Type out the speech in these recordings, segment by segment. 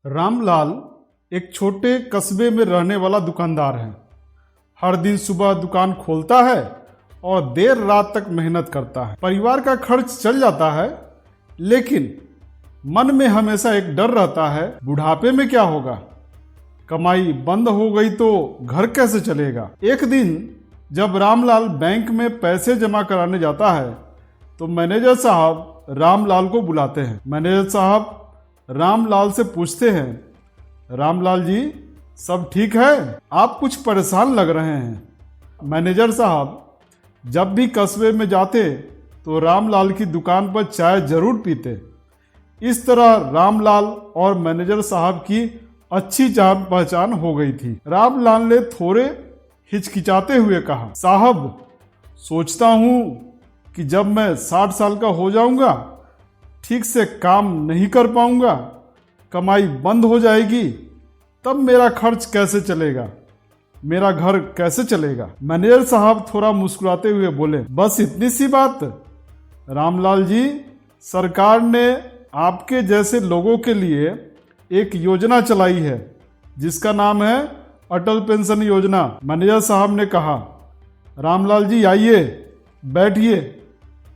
रामलाल एक छोटे कस्बे में रहने वाला दुकानदार है। हर दिन सुबह दुकान खोलता है और देर रात तक मेहनत करता है। परिवार का खर्च चल जाता है, लेकिन मन में हमेशा एक डर रहता है, बुढ़ापे में क्या होगा, कमाई बंद हो गई तो घर कैसे चलेगा। एक दिन जब रामलाल बैंक में पैसे जमा कराने जाता है तो मैनेजर साहब रामलाल को बुलाते हैं। मैनेजर साहब रामलाल से पूछते हैं, रामलाल जी सब ठीक है, आप कुछ परेशान लग रहे हैं। मैनेजर साहब जब भी कस्बे में जाते तो रामलाल की दुकान पर चाय जरूर पीते। इस तरह रामलाल और मैनेजर साहब की अच्छी जान पहचान हो गई थी। रामलाल ने थोड़े हिचकिचाते हुए कहा, साहब सोचता हूं कि जब मैं 60 साल का हो जाऊंगा, ठीक से काम नहीं कर पाऊंगा, कमाई बंद हो जाएगी, तब मेरा खर्च कैसे चलेगा, मेरा घर कैसे चलेगा। मैनेजर साहब थोड़ा मुस्कुराते हुए बोले, बस इतनी सी बात। रामलाल जी, सरकार ने आपके जैसे लोगों के लिए एक योजना चलाई है जिसका नाम है अटल पेंशन योजना। मैनेजर साहब ने कहा, रामलाल जी आइए बैठिए,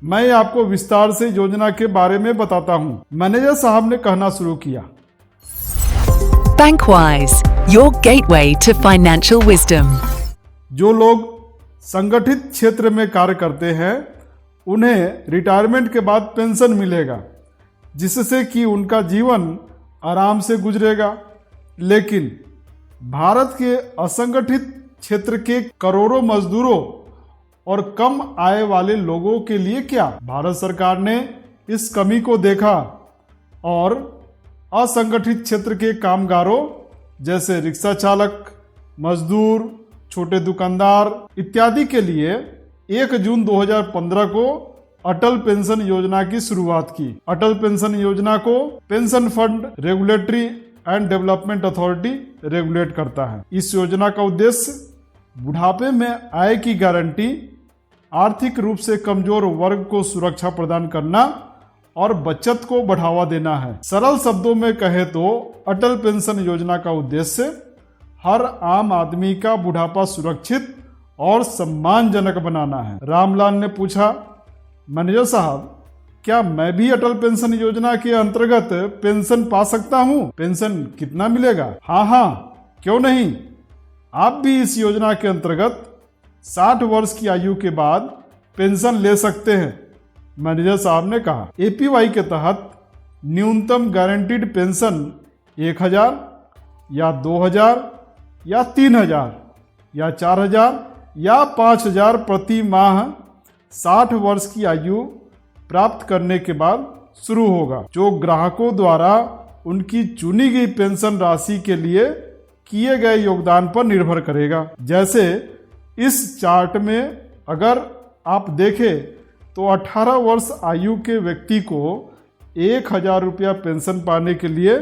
मैं आपको विस्तार से योजना के बारे में बताता हूं। मैनेजर साहब ने कहना शुरू किया, Bankwise, your gateway to financial wisdom. जो लोग संगठित क्षेत्र में कार्य करते हैं उन्हें रिटायरमेंट के बाद पेंशन मिलेगा, जिससे कि उनका जीवन आराम से गुजरेगा। लेकिन भारत के असंगठित क्षेत्र के करोड़ों मजदूरों और कम आय वाले लोगों के लिए क्या? भारत सरकार ने इस कमी को देखा और असंगठित क्षेत्र के कामगारों जैसे रिक्शा चालक, मजदूर, छोटे दुकानदार इत्यादि के लिए 1 जून 2015 को अटल पेंशन योजना की शुरुआत की। अटल पेंशन योजना को pension fund regulatory and development authority regulate करता है। इस योजना का उद्देश्य बुढ़ापे में आय की गारंटी, आर्थिक रूप से कमजोर वर्ग को सुरक्षा प्रदान करना और बचत को बढ़ावा देना है। सरल शब्दों में कहे तो अटल पेंशन योजना का उद्देश्य हर आम आदमी का बुढ़ापा सुरक्षित और सम्मानजनक बनाना है। रामलाल ने पूछा, मैनेजर साहब क्या मैं भी अटल पेंशन योजना के अंतर्गत पेंशन पा सकता हूँ? पेंशन कितना मिलेगा? हाँ, क्यों नहीं, आप भी इस योजना के अंतर्गत 60 वर्ष की आयु के बाद पेंशन ले सकते हैं। मैनेजर साहब ने कहा, एपीवाई के तहत न्यूनतम गारंटीड पेंशन 1000 या 2000 या 3000 या 4000 या 5000 प्रति माह 60 वर्ष की आयु प्राप्त करने के बाद शुरू होगा, जो ग्राहकों द्वारा उनकी चुनी गई पेंशन राशि के लिए किए गए योगदान पर निर्भर करेगा। जैसे इस चार्ट में अगर आप देखें तो 18 वर्ष आयु के व्यक्ति को 1000 रुपया पेंशन पाने के लिए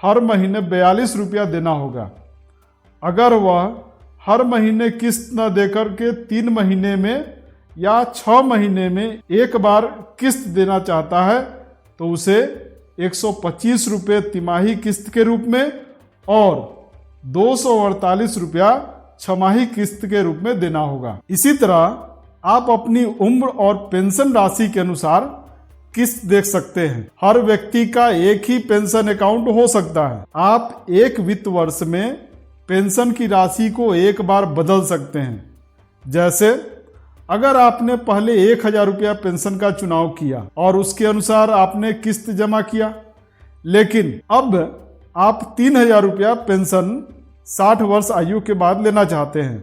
हर महीने 42 रुपया देना होगा। अगर वह हर महीने किस्त न देकर के 3 महीने में या 6 महीने में एक बार किस्त देना चाहता है तो उसे 125 रुपये तिमाही किस्त के रूप में और 248 रुपया छमाही किस्त के रूप में देना होगा। इसी तरह आप अपनी उम्र और पेंशन राशि के अनुसार किस्त देख सकते हैं। हर व्यक्ति का एक ही पेंशन अकाउंट हो सकता है। आप एक वित्त वर्ष में पेंशन की राशि को एक बार बदल सकते हैं। जैसे अगर आपने पहले 1000 रुपया पेंशन का चुनाव किया और उसके अनुसार आपने किस्त जमा किया, लेकिन अब आप 3000 रुपया पेंशन 60 वर्ष आयु के बाद लेना चाहते हैं,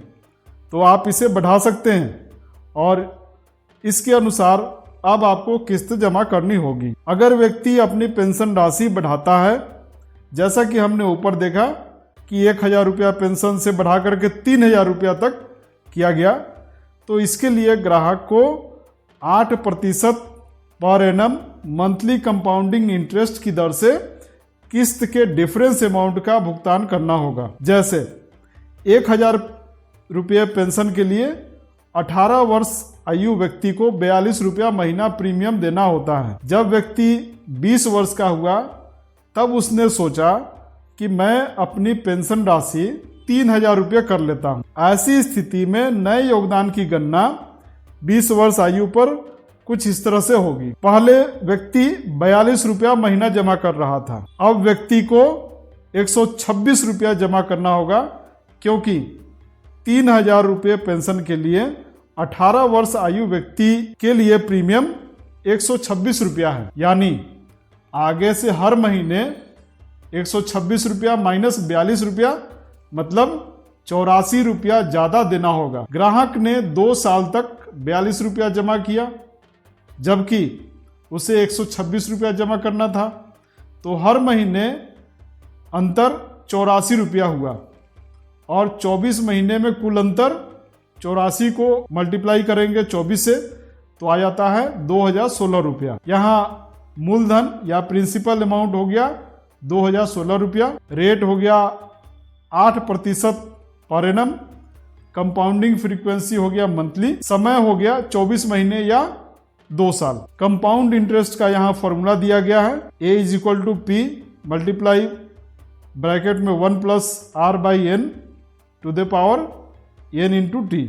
तो आप इसे बढ़ा सकते हैं और इसके अनुसार अब आपको किस्त जमा करनी होगी। अगर व्यक्ति अपनी पेंशन राशि बढ़ाता है, जैसा कि हमने ऊपर देखा कि 1000 रुपया पेंशन से बढ़ा करके 3000 रुपया तक किया गया, तो इसके लिए ग्राहक को 8% per annum monthly compounding interest की दर से किस्त के डिफरेंस अमाउंट का भुगतान करना होगा। जैसे 1000 रुपये पेंशन के लिए 18 वर्ष आयु व्यक्ति को 42 रुपया महीना प्रीमियम देना होता है। जब व्यक्ति 20 वर्ष का हुआ तब उसने सोचा कि मैं अपनी पेंशन राशि 3,000 रुपये कर लेता हूँ। ऐसी स्थिति में नए योगदान की गणना 20 वर्ष आयु पर कुछ इस तरह से होगी। पहले व्यक्ति 42 रुपया महीना जमा कर रहा था, अब व्यक्ति को 126 रुपया जमा करना होगा, क्योंकि 3,000 रुपये पेंशन के लिए 18 वर्ष आयु व्यक्ति के लिए प्रीमियम 126 रुपया है। यानी आगे से हर महीने 126 रुपया माइनस 42 रुपया मतलब 84 रुपया ज्यादा देना होगा। ग्राहक ने 2 साल तक 42 रुपया जमा किया, जबकि उसे 126 रुपया जमा करना था, तो हर महीने अंतर 84 रुपया हुआ और 24 महीने में कुल अंतर 84 को मल्टीप्लाई करेंगे 24 से तो आ जाता है 2016 रुपया। यहाँ मूलधन या प्रिंसिपल अमाउंट हो गया 2016 रुपया, रेट हो गया 8% पर एनम, कंपाउंडिंग फ्रीक्वेंसी हो गया मंथली, समय हो गया 24 महीने या 2 साल। कंपाउंड इंटरेस्ट का यहाँ फॉर्मूला दिया गया है, A = P मल्टीप्लाई ब्रैकेट में 1 + R/N to the power N × T।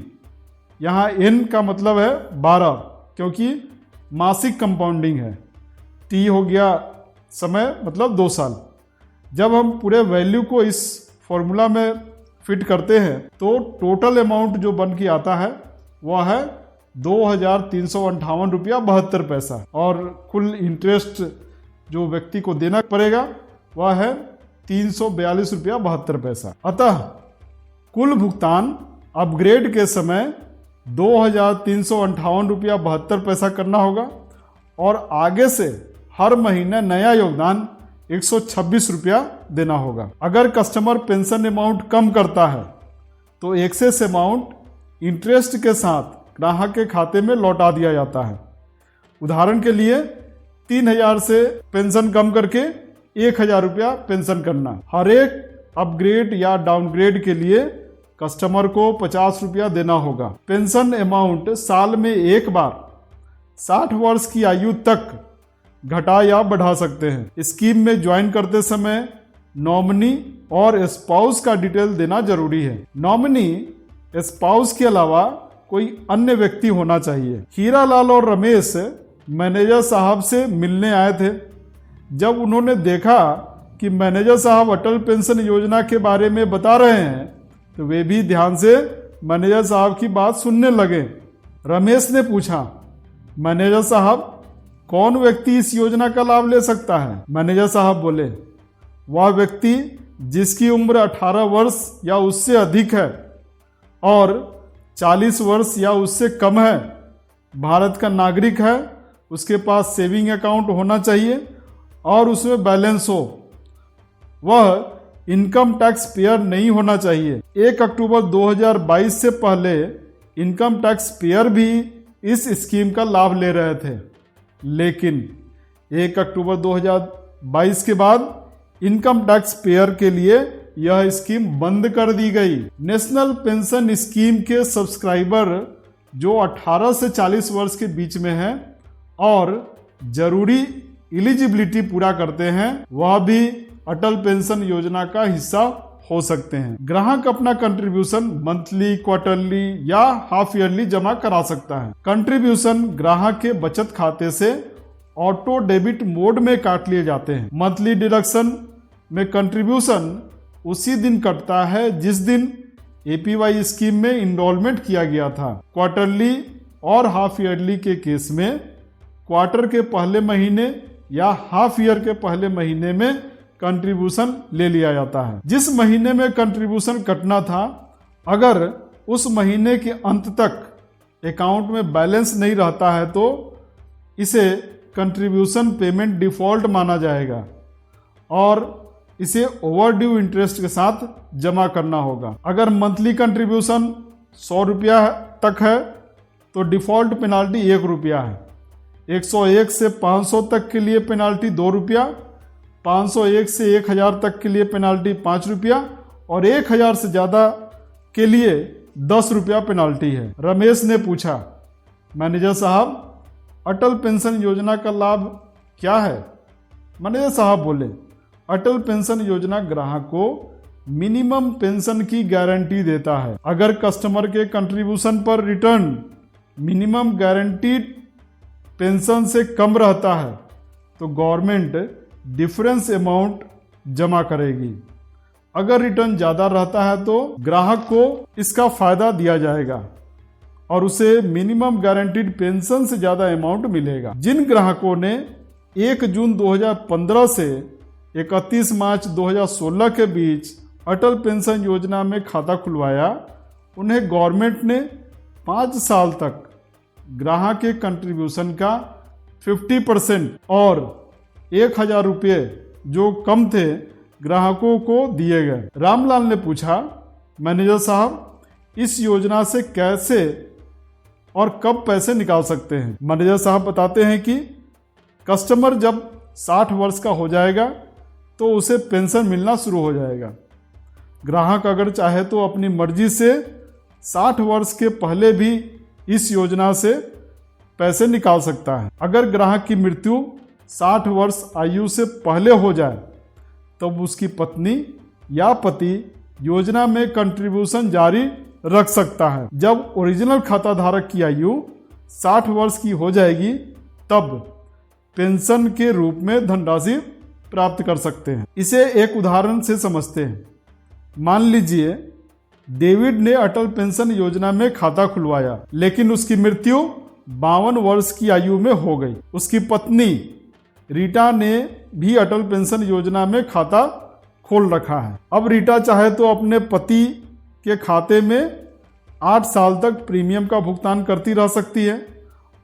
यहाँ N का मतलब है 12, क्योंकि मासिक कंपाउंडिंग है। T हो गया समय मतलब 2 साल। जब हम पूरे वैल्यू को इस फॉर्मूला में फिट करते हैं तो टोटल अमाउंट जो बन के आता है वह है 2,358 रुपया 72 पैसा, और कुल इंटरेस्ट जो व्यक्ति को देना पड़ेगा वह है 342 रुपया 72 पैसा। अतः कुल भुगतान अपग्रेड के समय 2,358 रुपया 72 पैसा करना होगा, और आगे से हर महीने नया योगदान 126 रुपया देना होगा। अगर कस्टमर पेंशन अमाउंट कम करता है तो एक्सेस अमाउंट इंटरेस्ट के साथ ग्राहक के खाते में लौटा दिया जाता है। उदाहरण के लिए 3,000 से पेंशन कम करके 1,000 रुपया पेंशन करना। हर एक अपग्रेड या डाउनग्रेड के लिए कस्टमर को 50 रुपया देना होगा। पेंशन अमाउंट साल में एक बार 60 वर्ष की आयु तक घटा या बढ़ा सकते हैं। स्कीम में ज्वाइन करते समय नॉमिनी और स्पाउस का डिटेल देना जरूरी है। नॉमिनी स्पाउस के अलावा कोई अन्य व्यक्ति होना चाहिए। हीरालाल और रमेश मैनेजर साहब से मिलने आए थे। जब उन्होंने देखा कि मैनेजर साहब अटल पेंशन योजना के बारे में बता रहे हैं तो वे भी ध्यान से मैनेजर साहब की बात सुनने लगे। रमेश ने पूछा, मैनेजर साहब कौन व्यक्ति इस योजना का लाभ ले सकता है? मैनेजर साहब बोले, वह व्यक्ति जिसकी उम्र 18 वर्ष या उससे अधिक है और 40 वर्ष या उससे कम है, भारत का नागरिक है, उसके पास सेविंग अकाउंट होना चाहिए और उसमें बैलेंस हो, वह इनकम टैक्स पेयर नहीं होना चाहिए। 1 अक्टूबर 2022 से पहले इनकम टैक्स पेयर भी इस स्कीम का लाभ ले रहे थे, लेकिन 1 अक्टूबर 2022 के बाद इनकम टैक्स पेयर के लिए यह स्कीम बंद कर दी गई। नेशनल पेंशन स्कीम के सब्सक्राइबर जो 18 से 40 वर्ष के बीच में हैं और जरूरी एलिजिबिलिटी पूरा करते हैं, वह भी अटल पेंशन योजना का हिस्सा हो सकते हैं। ग्राहक अपना कंट्रीब्यूशन मंथली, क्वार्टरली या हाफ ईयरली जमा करा सकता है। कंट्रीब्यूशन ग्राहक के बचत खाते से ऑटो डेबिट मोड में काट लिए जाते हैं। मंथली डिडक्शन में कंट्रीब्यूशन उसी दिन कटता है जिस दिन एपीवाई स्कीम में इनरोलमेंट किया गया था। क्वार्टरली और हाफ ईयरली के केस में क्वार्टर के पहले महीने या हाफ ईयर के पहले महीने में कंट्रीब्यूशन ले लिया जाता है। जिस महीने में कंट्रीब्यूशन कटना था, अगर उस महीने के अंत तक अकाउंट में बैलेंस नहीं रहता है तो इसे कंट्रीब्यूशन पेमेंट डिफॉल्ट माना जाएगा और इसे ओवरड्यू इंटरेस्ट के साथ जमा करना होगा। अगर मंथली कंट्रीब्यूशन 100 रुपया तक है तो डिफॉल्ट पेनाल्टी 1 रुपया है। 101 से 500 तक के लिए पेनाल्टी 2 रुपया, 501 से 1000 तक के लिए पेनाल्टी 5 रुपया और 1000 से ज़्यादा के लिए 10 रुपया पेनाल्टी है। रमेश ने पूछा, मैनेजर साहब अटल पेंशन योजना का लाभ क्या है? मैनेजर साहब बोले, अटल पेंशन योजना ग्राहक को मिनिमम पेंशन की गारंटी देता है। अगर कस्टमर के कंट्रीब्यूशन पर रिटर्न मिनिमम गारंटीड पेंशन से कम रहता है तो गवर्नमेंट डिफरेंस अमाउंट जमा करेगी। अगर रिटर्न ज़्यादा रहता है तो ग्राहक को इसका फायदा दिया जाएगा और उसे मिनिमम गारंटीड पेंशन से ज़्यादा अमाउंट मिलेगा। जिन ग्राहकों ने 1 जून 2015 से 31 मार्च 2016 के बीच अटल पेंशन योजना में खाता खुलवाया, उन्हें गवर्नमेंट ने 5 साल तक ग्राहक के कंट्रीब्यूशन का 50% और 1000 रुपये जो कम थे ग्राहकों को दिए गए। रामलाल ने पूछा, मैनेजर साहब इस योजना से कैसे और कब पैसे निकाल सकते हैं? मैनेजर साहब बताते हैं कि कस्टमर जब 60 वर्ष का हो जाएगा तो उसे पेंशन मिलना शुरू हो जाएगा। ग्राहक अगर चाहे तो अपनी मर्जी से 60 वर्ष के पहले भी इस योजना से पैसे निकाल सकता है। अगर ग्राहक की मृत्यु 60 वर्ष आयु से पहले हो जाए तब उसकी पत्नी या पति योजना में कंट्रीब्यूशन जारी रख सकता है। जब ओरिजिनल खाता धारक की आयु 60 वर्ष की हो जाएगी तब पेंशन के रूप में धनराशि प्राप्त कर सकते हैं। इसे एक उदाहरण से समझते हैं। मान लीजिए डेविड ने अटल पेंशन योजना में खाता खुलवाया, लेकिन उसकी मृत्यु 52 वर्ष की आयु में हो गई। उसकी पत्नी रीटा ने भी अटल पेंशन योजना में खाता खोल रखा है। अब रीटा चाहे तो अपने पति के खाते में 8 साल तक प्रीमियम का भुगतान करती रह सकती है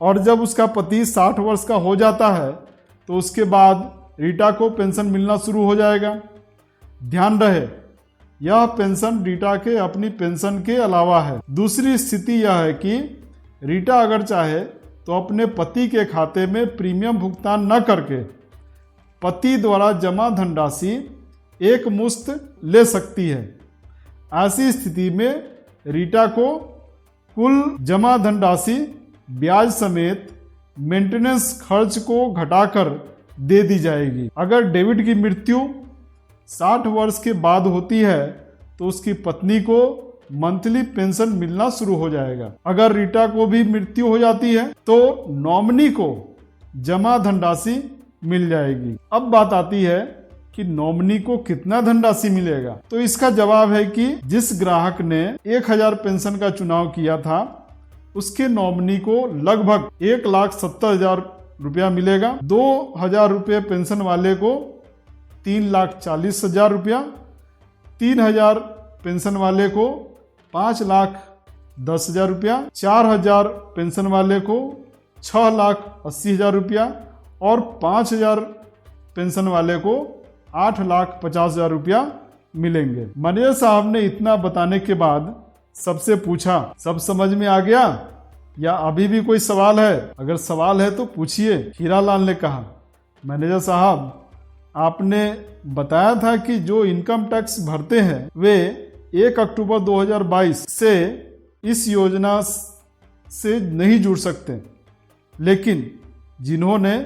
और जब उसका पति 60 वर्ष का हो जाता है तो उसके बाद रीटा को पेंशन मिलना शुरू हो जाएगा। ध्यान रहे, यह पेंशन रीटा के अपनी पेंशन के अलावा है। दूसरी स्थिति यह है कि रीटा अगर चाहे तो अपने पति के खाते में प्रीमियम भुगतान न करके पति द्वारा जमा धनराशि एक मुश्त ले सकती है। ऐसी स्थिति में रीटा को कुल जमा धनराशि ब्याज समेत मेंटेनेंस खर्च को घटाकर दे दी जाएगी। अगर डेविड की मृत्यु 60 वर्ष के बाद होती है तो उसकी पत्नी को मंथली पेंशन मिलना शुरू हो जाएगा। अगर रीटा को भी मृत्यु हो जाती है तो नॉमिनी को जमा धनराशि मिल जाएगी। अब बात आती है कि नॉमिनी को कितना धनराशि मिलेगा। तो इसका जवाब है कि जिस ग्राहक ने 1000 पेंशन का चुनाव किया था उसके नॉमिनी को लगभग 1,70,000 रुपया मिलेगा। 2,000 रुपये पेंशन वाले को 3,40,000 रुपया, 3,000 पेंशन वाले को 5,10,000 रुपया, 4,000 पेंशन वाले को 6,80,000 रुपया और 5,000 पेंशन वाले को 8,50,000 रुपया मिलेंगे। मैनेजर साहब ने इतना बताने के बाद सबसे पूछा, सब समझ में आ गया या अभी भी कोई सवाल है? अगर सवाल है तो पूछिए। हीरालाल ने कहा, मैनेजर साहब आपने बताया था कि जो इनकम टैक्स भरते हैं वे 1 अक्टूबर 2022 से इस योजना से नहीं जुड़ सकते, लेकिन जिन्होंने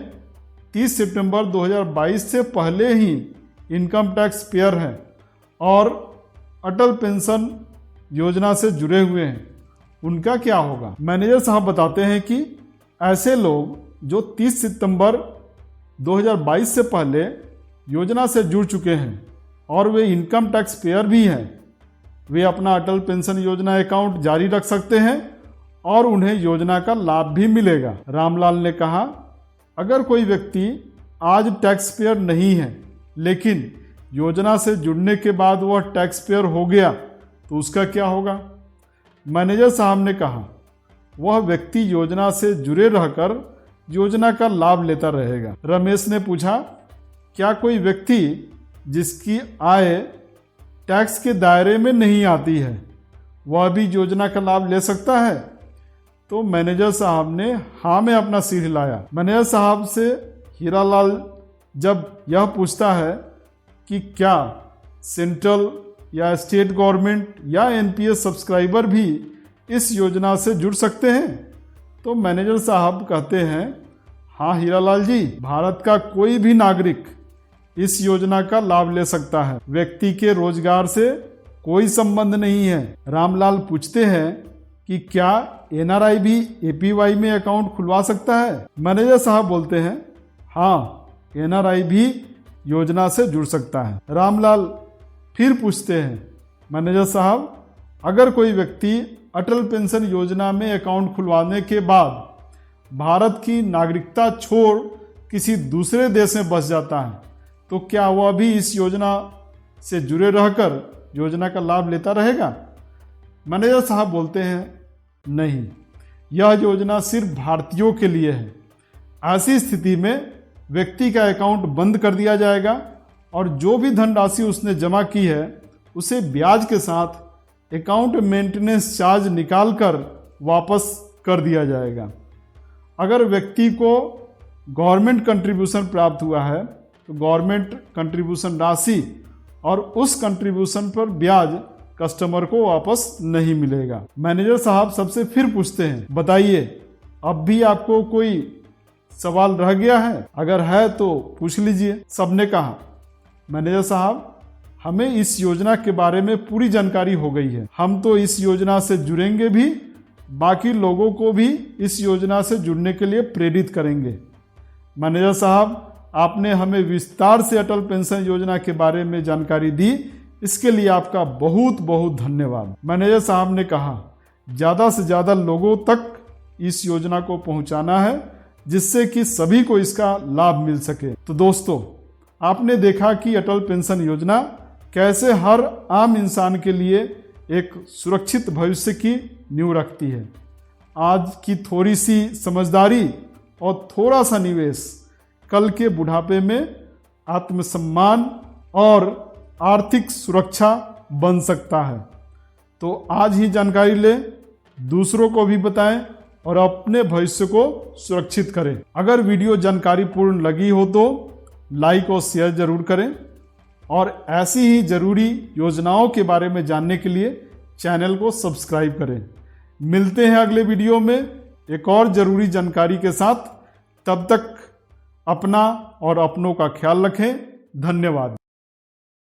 30 सितंबर 2022 से पहले ही इनकम टैक्स पेयर हैं और अटल पेंशन योजना से जुड़े हुए हैं, उनका क्या होगा? मैनेजर साहब बताते हैं कि ऐसे लोग जो 30 सितंबर 2022 से पहले योजना से जुड़ चुके हैं और वे इनकम टैक्स पेयर भी हैं, वे अपना अटल पेंशन योजना अकाउंट जारी रख सकते हैं और उन्हें योजना का लाभ भी मिलेगा। रामलाल ने कहा, अगर कोई व्यक्ति आज टैक्स पेयर नहीं है लेकिन योजना से जुड़ने के बाद वह टैक्स पेयर हो गया तो उसका क्या होगा? मैनेजर साहब ने कहा, वह व्यक्ति योजना से जुड़े रहकर योजना का लाभ लेता रहेगा। रमेश ने पूछा, क्या कोई व्यक्ति जिसकी आय टैक्स के दायरे में नहीं आती है वह भी योजना का लाभ ले सकता है? तो मैनेजर साहब ने हाँ में अपना सिर हिलाया। मैनेजर साहब से हीरालाल जब यह पूछता है कि क्या सेंट्रल या स्टेट गवर्नमेंट या एनपीएस सब्सक्राइबर भी इस योजना से जुड़ सकते हैं, तो मैनेजर साहब कहते हैं, हाँ हीरालाल जी, भारत का कोई भी नागरिक इस योजना का लाभ ले सकता है। व्यक्ति के रोजगार से कोई संबंध नहीं है। रामलाल पूछते हैं कि क्या एनआरआई भी एपीवाई में अकाउंट खुलवा सकता है? मैनेजर साहब बोलते हैं हाँ, एनआरआई भी योजना से जुड़ सकता है। रामलाल फिर पूछते हैं मैनेजर साहब, अगर कोई व्यक्ति अटल पेंशन योजना में अकाउंट खुलवाने के बाद भारत की नागरिकता छोड़ किसी दूसरे देश में बस जाता है तो क्या वह भी इस योजना से जुड़े रहकर योजना का लाभ लेता रहेगा? मैनेजर साहब बोलते हैं नहीं, यह योजना सिर्फ भारतीयों के लिए है। ऐसी स्थिति में व्यक्ति का अकाउंट बंद कर दिया जाएगा और जो भी धनराशि उसने जमा की है उसे ब्याज के साथ अकाउंट मेंटेनेंस चार्ज निकालकर वापस कर दिया जाएगा। अगर व्यक्ति को गवर्नमेंट कंट्रीब्यूशन प्राप्त हुआ है तो गवर्नमेंट कंट्रीब्यूशन राशि और उस कंट्रीब्यूशन पर ब्याज कस्टमर को वापस नहीं मिलेगा। मैनेजर साहब सबसे फिर पूछते हैं बताइए, अब भी आपको कोई सवाल रह गया है? अगर है तो पूछ लीजिए। सबने कहा मैनेजर साहब, हमें इस योजना के बारे में पूरी जानकारी हो गई है। हम तो इस योजना से जुड़ेंगे भी, बाकी लोगों को भी इस योजना से जुड़ने के लिए प्रेरित करेंगे। मैनेजर साहब, आपने हमें विस्तार से अटल पेंशन योजना के बारे में जानकारी दी, इसके लिए आपका बहुत बहुत धन्यवाद। मैनेजर साहब ने कहा ज़्यादा से ज़्यादा लोगों तक इस योजना को पहुंचाना है जिससे कि सभी को इसका लाभ मिल सके। तो दोस्तों, आपने देखा कि अटल पेंशन योजना कैसे हर आम इंसान के लिए एक सुरक्षित भविष्य की नींव रखती है। आज की थोड़ी सी समझदारी और थोड़ा सा निवेश कल के बुढ़ापे में आत्मसम्मान और आर्थिक सुरक्षा बन सकता है। तो आज ही जानकारी लें, दूसरों को भी बताएं और अपने भविष्य को सुरक्षित करें। अगर वीडियो जानकारीपूर्ण लगी हो तो लाइक और शेयर जरूर करें और ऐसी ही जरूरी योजनाओं के बारे में जानने के लिए चैनल को सब्सक्राइब करें। मिलते हैं अगले वीडियो में एक और जरूरी जानकारी के साथ। तब तक अपना और अपनों का ख्याल रखें। धन्यवाद।